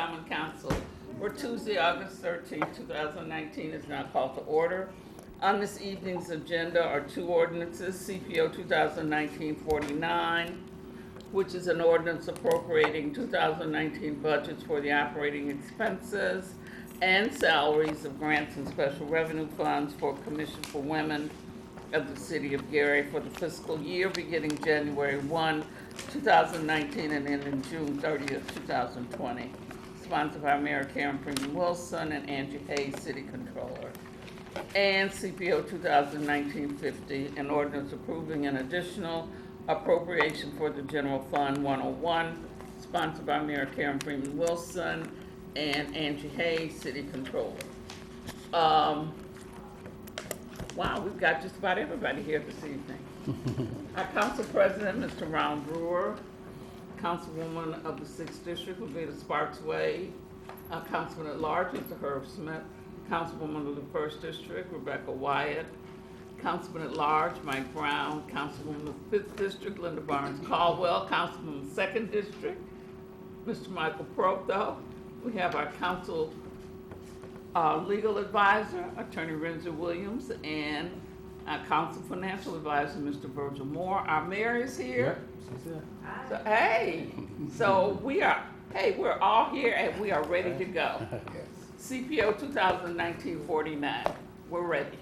Common Council for Tuesday, August 13th, 2019 is now called to order. On this evening's agenda are two ordinances, CPO 2019-49, which is an ordinance appropriating 2019 budgets for the operating expenses and salaries of grants and special revenue funds for Commission for Women of the City of Gary for the fiscal year beginning January 1, 2019 and ending June 30th, 2020. Sponsored by Mayor Karen Freeman Wilson and Angie Hayes, City Controller. And CPO 2019-50, an ordinance approving an additional appropriation for the General Fund 101, sponsored by Mayor Karen Freeman Wilson and Angie Hayes, City Controller. Wow, we've got just about everybody here this evening. Our Council President, Mr. Ron Brewer, Councilwoman of the 6th District, Lavita Sparks Wade, Councilman at Large, Mr. Herb Smith, Councilwoman of the 1st District, Rebecca Wyatt, Councilman at Large, Mike Brown, Councilwoman of the 5th District, Linda Barnes Caldwell, Councilman of the 2nd District, Mr. Michael Proto. We have our Council Legal Advisor, Attorney Renzo Williams, and our Council Financial Advisor, Mr. Virgil Moore. Our Mayor is here. So, hey, so we're all here and we are ready to go. CPO 2019-49, we're ready.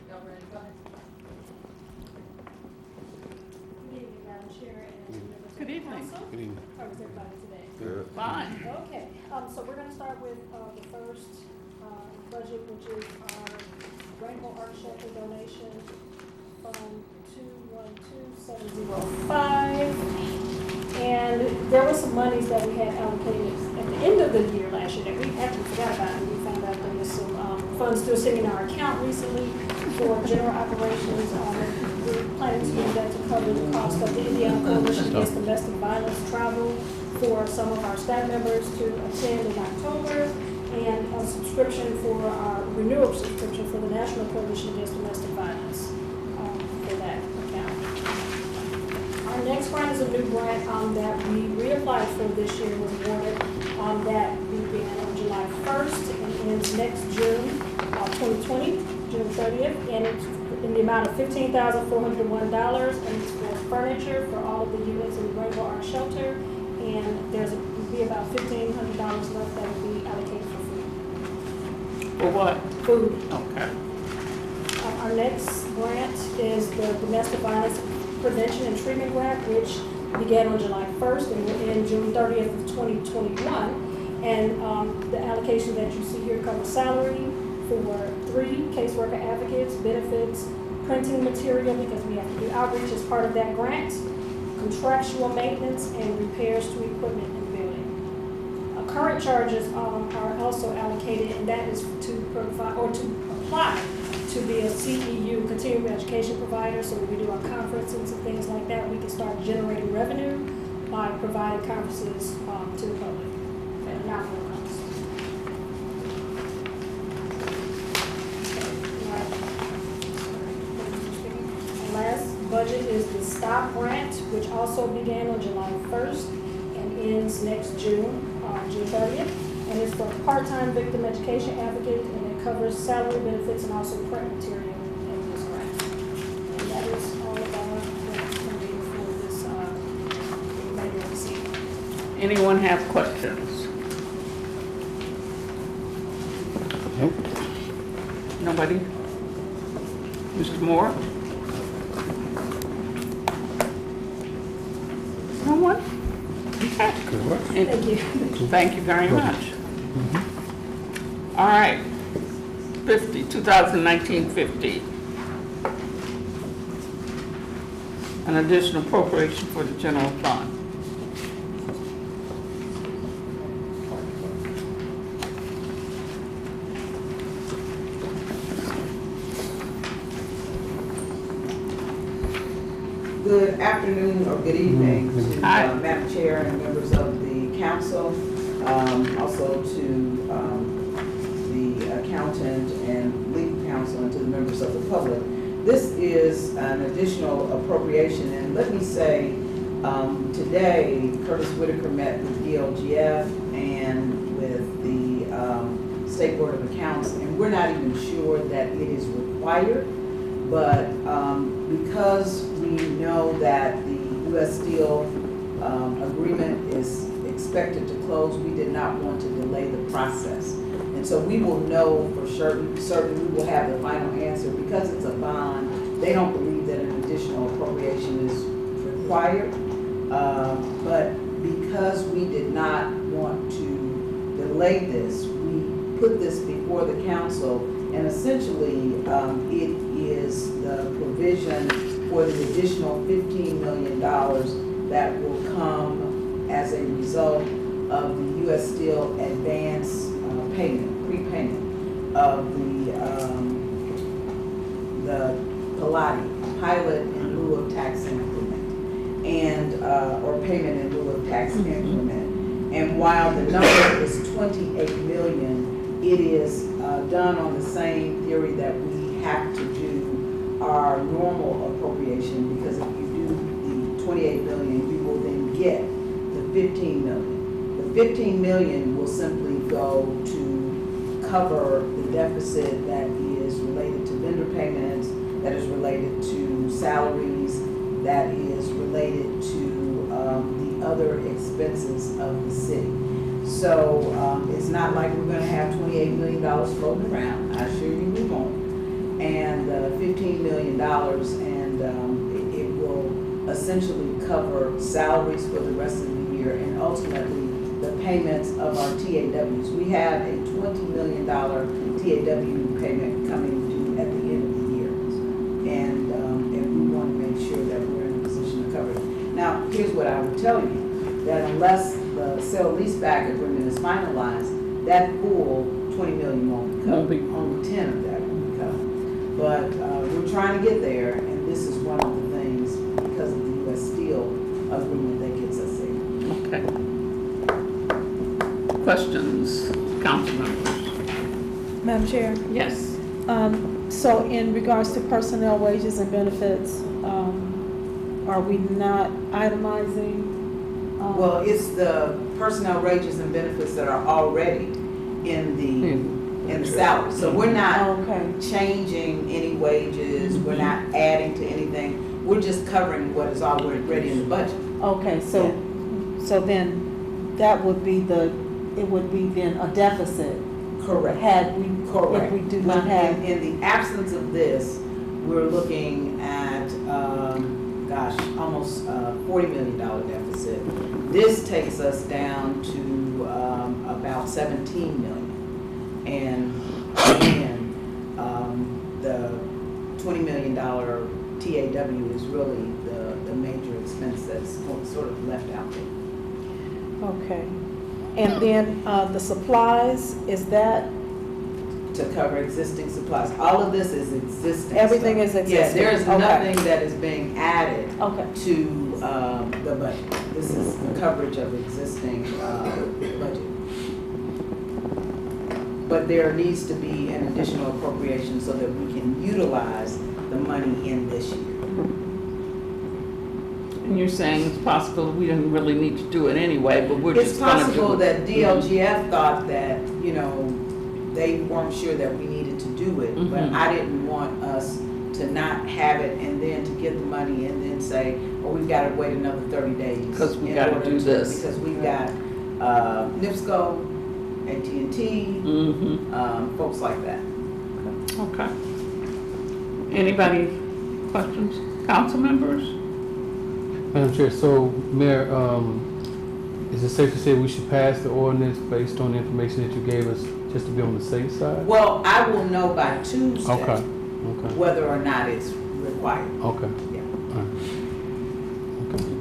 Good evening. How is everybody today? Good. Fine. Okay, so we're going to start with the first budget, which is our Rainbow Art Shelter donation from 212705. And there were some monies that we had allocated at the end of the year last year that we actually forgot about, and we found out there was some funds still sitting in our account recently for general operations. We're planning to use that to cover the cost of the Indiana Coalition Against Domestic Violence travel for some of our staff members to attend in October, and a subscription for our renewal subscription for the National Coalition Against Domestic Violence for that account. Our next grant is a new grant that we reapplied for this year, was awarded that began on July 1st and ends next June 2020, June 30th, and it's in the amount of $15,401, and it's for furniture for all of the units in the Rainbow Art Shelter, and will be about $1,500 left that will be allocated for food. For what? Food. Okay. Our next grant is the Domestic Violence Prevention and Treatment Grant, which began on July 1st and will end June 30th of 2021. And the allocation that you see here covers salary for 3 caseworker advocates, benefits, printing material because we have to do outreach as part of that grant, contractual maintenance, and repairs to equipment in the building. Current charges are also allocated, and that is to provide or to apply to be a CEU, continuing education provider. So when we do our conferences and things like that, we can start generating revenue by providing conferences to the public at not for cost. Our last budget is the STOP grant, which also began on July 1st and ends next June 30th. And it's for part-time victim education advocate, and it covers salary, benefits, and also print material in this grant. And that is all of our grant funding for this later this evening. Anyone have questions? Nope. Nobody? Mr. Moore? No one? Okay. Good work. Thank you. Thank you very much. All right, 2019-50. An additional appropriation for the general fund. Good afternoon or good evening to Hi. Madam Chair and members of the council, also to the accountant and legal counsel, and to the members of the public. This is an additional appropriation, and let me say, today Curtis Whitaker met with DLGF and with the State Board of Accounts, and we're not even sure that it is required. But because we know that the U.S. Steel agreement is expected to close, we did not want to delay the process. And so we will know for certain we will have the final answer. Because it's a bond, they don't believe that an additional appropriation is required. But because we did not want to delay this, we put this before the council, and essentially it is the provision for the additional $15 million that will come as a result of the U.S. Steel advance prepayment of the pilot in lieu of tax increment, and or payment in lieu of tax increment. And while the number is 28 million, it is done on the same theory that we have to do our normal appropriation, because if you do the 28 million, you will then get the 15 million. The 15 million will simply go to cover the deficit that is related to vendor payments, that is related to salaries, that is related to the other expenses of the city. So it's not like we're gonna have $28 million floating around. I assure you we won't. And $15 million, and it will essentially cover salaries for the rest of the year, and ultimately the payments of our TAWs. We have a $20 million TAW payment coming due at the end of the year. And we want to make sure that we're in a position to cover it. Now, here's what I would tell you, that unless the sale leaseback agreement is finalized, that full 20 million won't be covered. Only 10 of that will be covered. But we're trying to get there, and this is one of the things, because of the U.S. Steel agreement, that gets us there. Okay. Questions, council members? Madam Chair, Yes. so in regards to personnel wages and benefits, are we not itemizing? Well, it's the personnel wages and benefits that are already in the salary. So we're not Okay, changing any wages, we're not adding to anything. We're just covering what is already in the budget. okay, so then that would be it would be then a deficit Correct. had we, Correct. if we do not have. In the absence of this, we're looking at, almost $40 million deficit. This takes us down to about 17 million. And again, the $20 million TAW is really the major expense that's sort of left out there. Okay, and then the supplies, is that? To cover existing supplies. All of this is existing. Everything stuff. is existing. Yes, there is Okay. nothing that is being added Okay, to the budget. This is the coverage of existing budget. But there needs to be an additional appropriation so that we can utilize the money in this year. And you're saying it's possible we didn't really need to do it anyway, but we're just gonna do it. It's possible that DLGF thought that, they weren't sure that we needed to do it, but I didn't want us to not have it and then to get the money and then say, well, we've got to wait another 30 days. Because we in gotta order do to- this. Because we've got NIPSCO, AT&T, folks like that. Okay. Anybody, questions? Council members? Madam Chair, so Mayor, is it safe to say we should pass the ordinance based on the information that you gave us, just to be on the safe side? Well, I will know by Tuesday Okay, whether or not it's required. okay. Yeah. All right.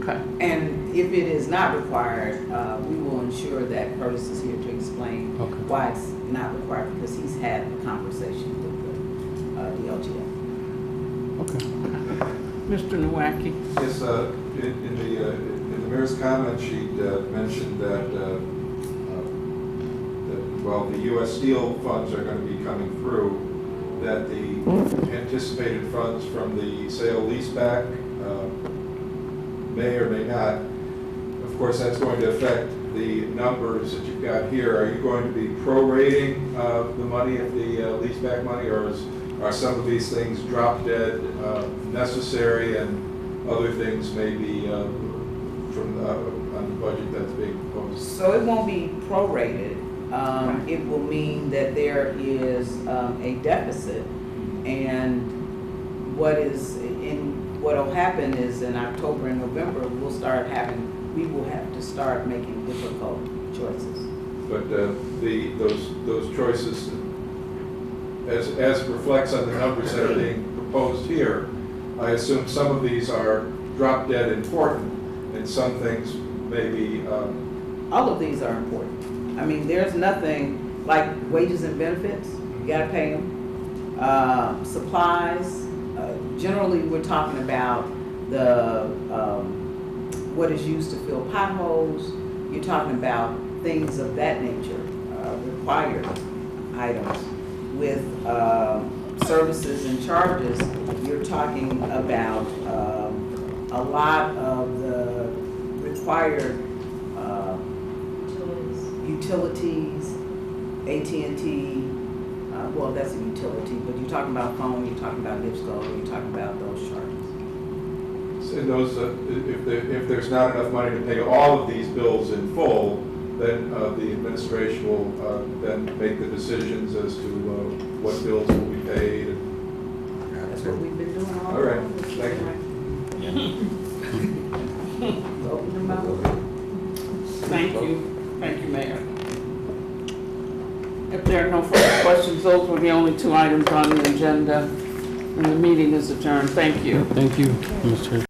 Okay. And if it is not required, we will ensure that Curtis is here to explain Okay. why it's not required, because he's had a conversation with the DLGF. Okay. Mr. Nowacki? Yes, in the mayor's comment sheet mentioned that while the U.S. Steel funds are going to be coming through, that the anticipated funds from the sale leaseback may or may not. Of course, that's going to affect the numbers that you've got here, are you going to be prorating the money of the leaseback money, or are some of these things drop dead necessary and other things maybe from on the budget that's being proposed? So it won't be prorated. It will mean that there is a deficit, and what'll happen is in October and November, we will have to start making difficult choices. But those choices, as reflects on the numbers that are being proposed here, I assume some of these are drop dead important, and some things may be. All of these are important. I mean, there's nothing like wages and benefits, you gotta pay them. Supplies, generally, we're talking about the, what is used to fill potholes. You're talking about things of that nature, required items. With services and charges, you're talking about a lot of the required utilities, AT&T, well, that's a utility, but you're talking about phone, you're talking about NIPSCO, you're talking about those charges. And those, if there's not enough money to pay all of these bills in full, then the administration will then make the decisions as to what bills will be paid. That's what we've been doing all All right, along. thank Open them up. Thank you, Mayor. If there are no further questions, those were the only two items on the agenda, and the meeting is adjourned. Thank you. Thank you, Mr.